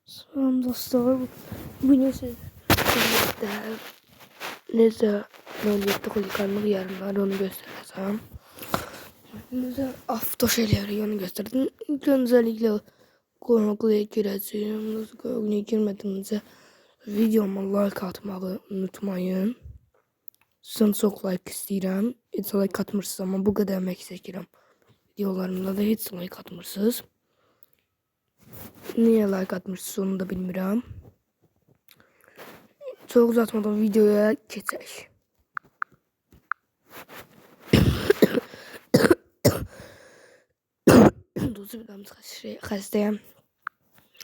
Selam dostlar. Bugün sizlerle nece nöbette koykanlık yarınlar onu göstereceğim. Nece hafta şeyleri onu gösterdim. İlk öncelikle konukluya gireceğim. Nasıl konukluya girmediğinizde videoma like atmayı unutmayın. Sizden çok like istəyirəm. Heç like atmırsınız ama bu kadar emek çəkirəm. Videolarımda da heç like atmırsınız. Niye like atmışsınız onu da bilmirəm. Çok uzatmadan videoya geçək. Dostu bir damız xəstəyəm.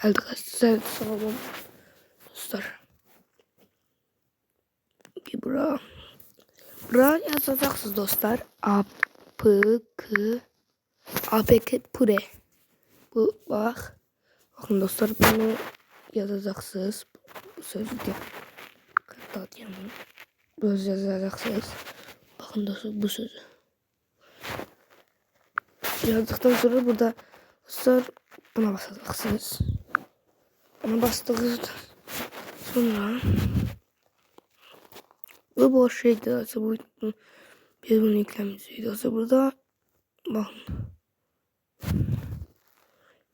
Əldə xəstə sağ olun. Dostlar. Bir bura. Bura yazacaqsınız dostlar. APK Pure. Bu bax. Baxın dostlar bunu yazacaqsınız. Bu sözü deyəm. Qıqda deyəm. Bu sözü yazacaqsınız. Baxın dostlar bu sözü. Yazdıktan sonra burada dostlar buna basacaksınız. Ona bastıktan sonra bu boş şeydi. Aslında bu biz bunu yüklemiştik. Aslında burada bakın.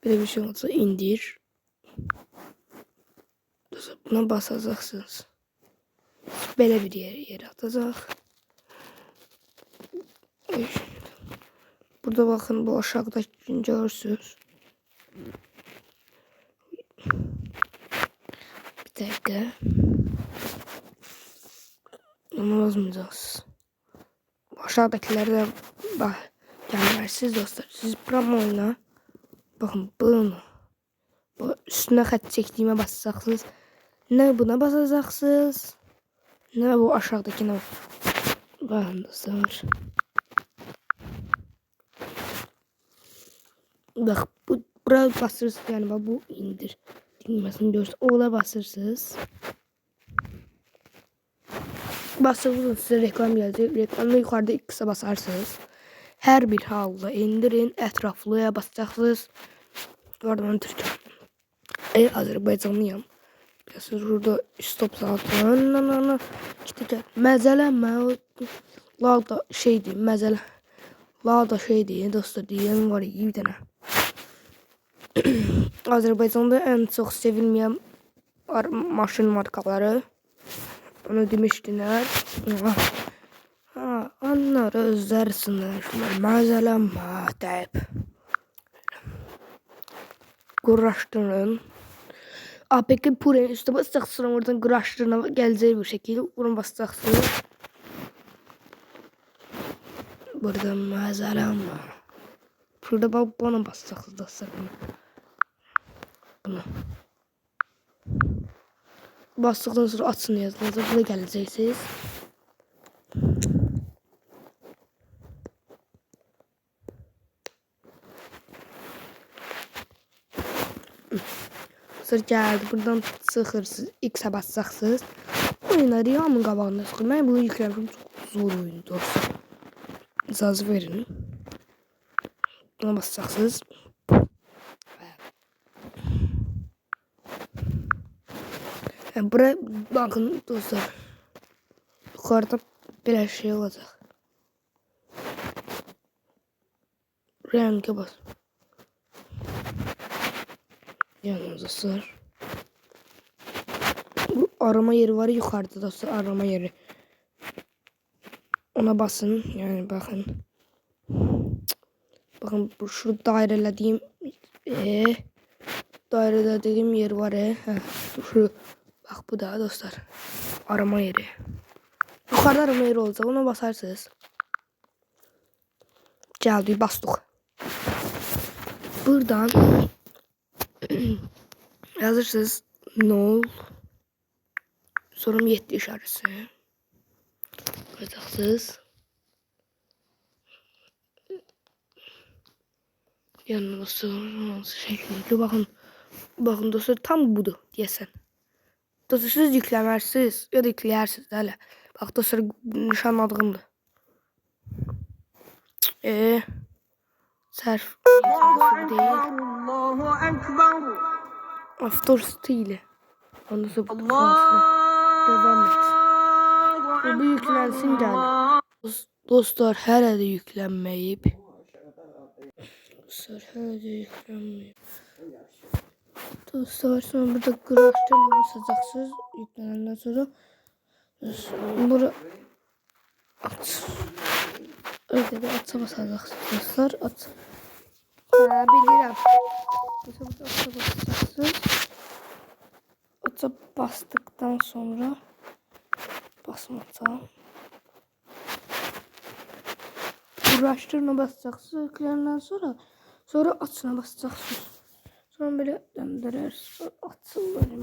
Böyle bir şey olsa indir. Dostlar buna basacaksınız. Böyle bir yere atacak. Burada bakın bu aşağıda görürsünüz. Bir dakika. Onu yazmayacağız. Aşağıdakileri de bak gelmezsiniz dostlar. Siz promo oyna. Bakın bunu. Bu üstüne xət çektiğime basacaksınız. Ne buna basacaksınız. Ne bu aşağıdakine. Bakın dostlar. Bak bu buraya basırsınız yani bak bu indir. Dinmesin diyoruz. Ola basırsınız. Basırsınız size reklam gelecek. Reklamda yukarıda X'e basarsınız. Her bir halda indirin. Etraflıya basacaksınız. Oradan Türkçe. Azerbaycanlıyam. Siz burada stop zaten. İşte məzələnmə. Lada şeydi məzələ. Lada şeydi dostlar diyen var iyi bir tane. Azerbaycan'da en çok sevilmeyen maşın markaları. Onu demiştiler. Onları özlersinler. Məzələnmə deyip. Quraşdırın. APK Pure'nin üstüne basacaksın oradan Grash'ına geleceği bir şekilde bunu basacaksın. Burada mazaram var. Şurada bak bana basacaksın dostlar bunu. Bastıktan sonra atsın yazınızda buna geleceksiniz. Sonra geldi buradan sıxırsınız. X'e basacaksınız. Oyunları yağmur qabağında sıxır. Ben bunu yükləmişim. Çok zor oyun dostlar. İcazə verin. Buna basacaksınız. Yani buraya bakın dostlar. Yukarıda bir şey olacak. Renge bas. Yani dostlar. Bu arama yeri var yukarıda dostlar arama yeri. Ona basın yani bakın. Bakın bu şu dairelediğim dairelediğim yer var şu bak bu da dostlar arama yeri. Yukarıda arama yeri olacak ona basarsınız. Geldi bastık. Buradan yazırsınız nol sorum 7 işareti. Koyacaksınız. Yanına şekilde bakın dostlar tam budur diyesen. Dostlar siz yükləmərsiniz ya da yükləyirsiniz hələ. Bax dostlar nişanladığımdır. Sərf değil. After ile. Ondan sonra bu klasına devam et. Bu yüklensin geldi. Dostlar hələ də yüklənməyib. Dostlar sonra burada quraşdırma basacaqsınız. Yüklənəndən sonra bura aç. Öyle de aça basacaqsınız dostlar. Aç. Bilirəm. Mesela burada aça basacaksınız. Aça bastıktan sonra basmaca. Uğraştırma basacaksınız. Yüklerinden sonra açına basacaksınız. Sonra böyle döndürürsünüz. Açın böyle.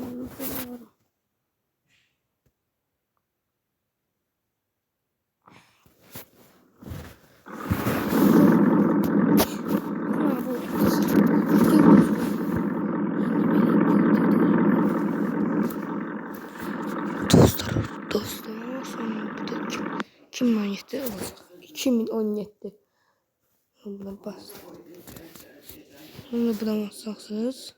Dostlar sonra burada 2017 olacak. 2017. Buna bas. Sonra buna basacaksınız.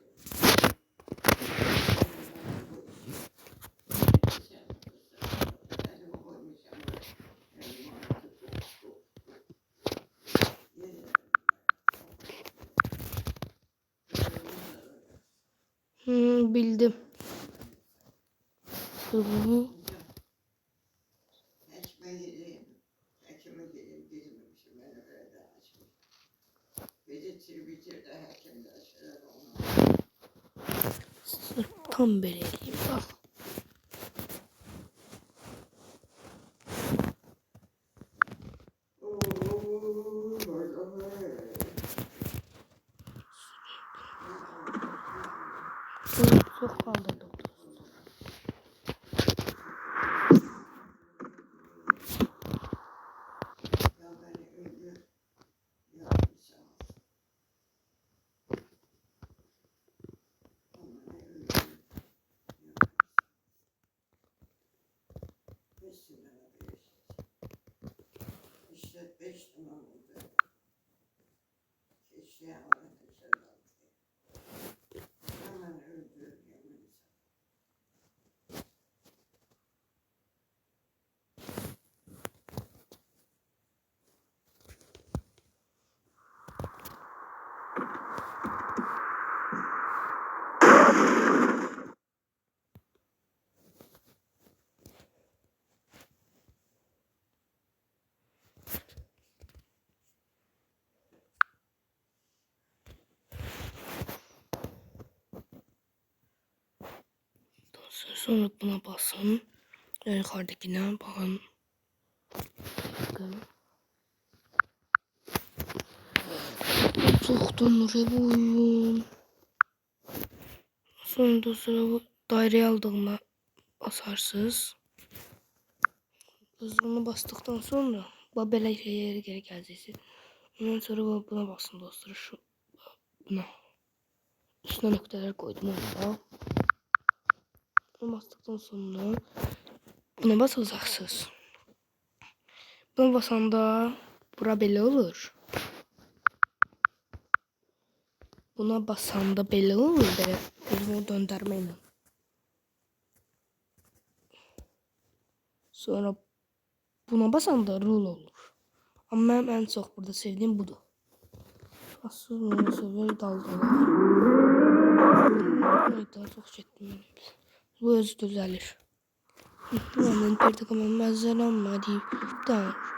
Bildim. Bunu tam belirleyeyim bak. Çok kaldırdım. İşte 5 tane oldu. Keşke hemen öldürür kendimizi. Sonra buna basın. Yukarıdakine bakın. Çok donur bu oyun. Sonra da bu daireye aldığıma basarsınız. Bunu bastıktan sonra bu böyle yere geri geleceksiniz. Ondan sonra buna basın dostlar. Buna. Üstüne noktalar koydum orada. Bunu bastıktan sonra buna basacaksınız. Buna basanda bura belə olur. Buna basanda belə olur. Belə gözümü döndərməklə. Sonra buna basanda rol olur. Ama benim en çok burada sevdiğim budur. Asıl bunu seviyorum dalgalar. Evet, daha çok çektim. Bu özü düzelir. Ben perde kamam məzələnmə deyib.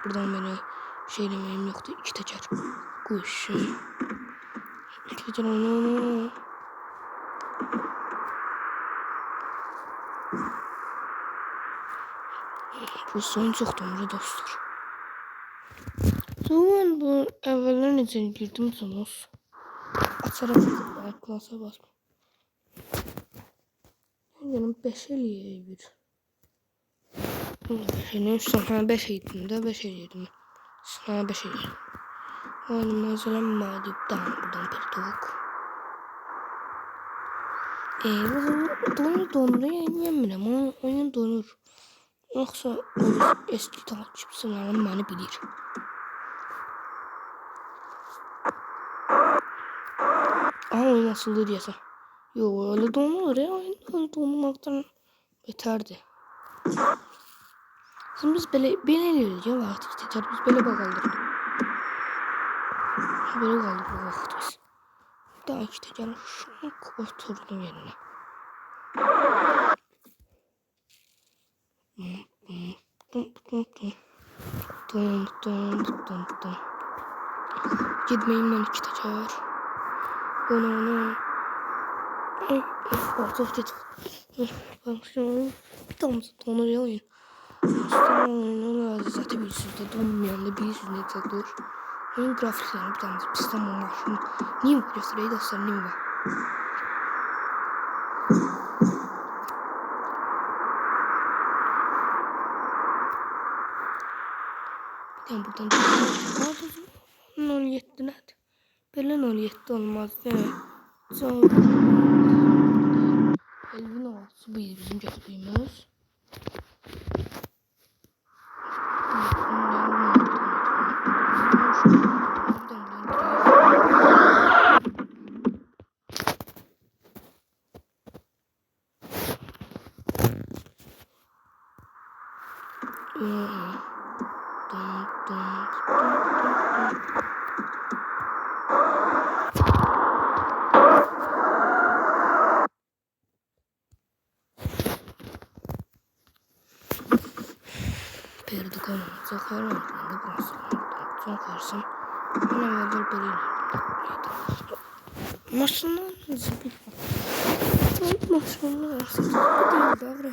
Buradan beni şeylemeyim yoktu. İki teker. Kuş. İki teker onu. Bu son çok doğru dostlar. Sonra bu evvelden için girdim sanız. Açarım. Klasa basma. Benim 5 eliye bir. 5 sonra 5 eğitim de 5 eğitim. Sonra 5 eğitim. Oyun malzemem madipten buradan bir tavuk. Bu donur yiyemiyorum. Oyun donur. Yoksa eski takipçilerim beni bilir. Ama oyun asıldı diyese. Yo öyle donulur ya. Öyle donulmaktan beterdi. Şimdi biz böyle ediyoruz ya vakti işte. Biz böyle bakalım. Böyle kaldık bu vakit biz. Daha işte canım şunu oturdum yerine. Gitmeyin ben gideceğim. Onu. Ay, artık git. Bak şimdi tam donuyor oyun. Zaten bir sürü de donmayan da bir sürü ne olur. Oyun grafiklerini bir tane pistan var. Şimdi niye mi göstereyim de sen niye mi var? Yani buradan 07 net. Böyle 07 olmaz değil mi? Sonra Elvin olsun bu bizim götürdüğümüz. Perde kanalımıza karar verdiğinde burası son karsın. Bana evvel böyle maşından zıplık. Maşından zıplık. Değil de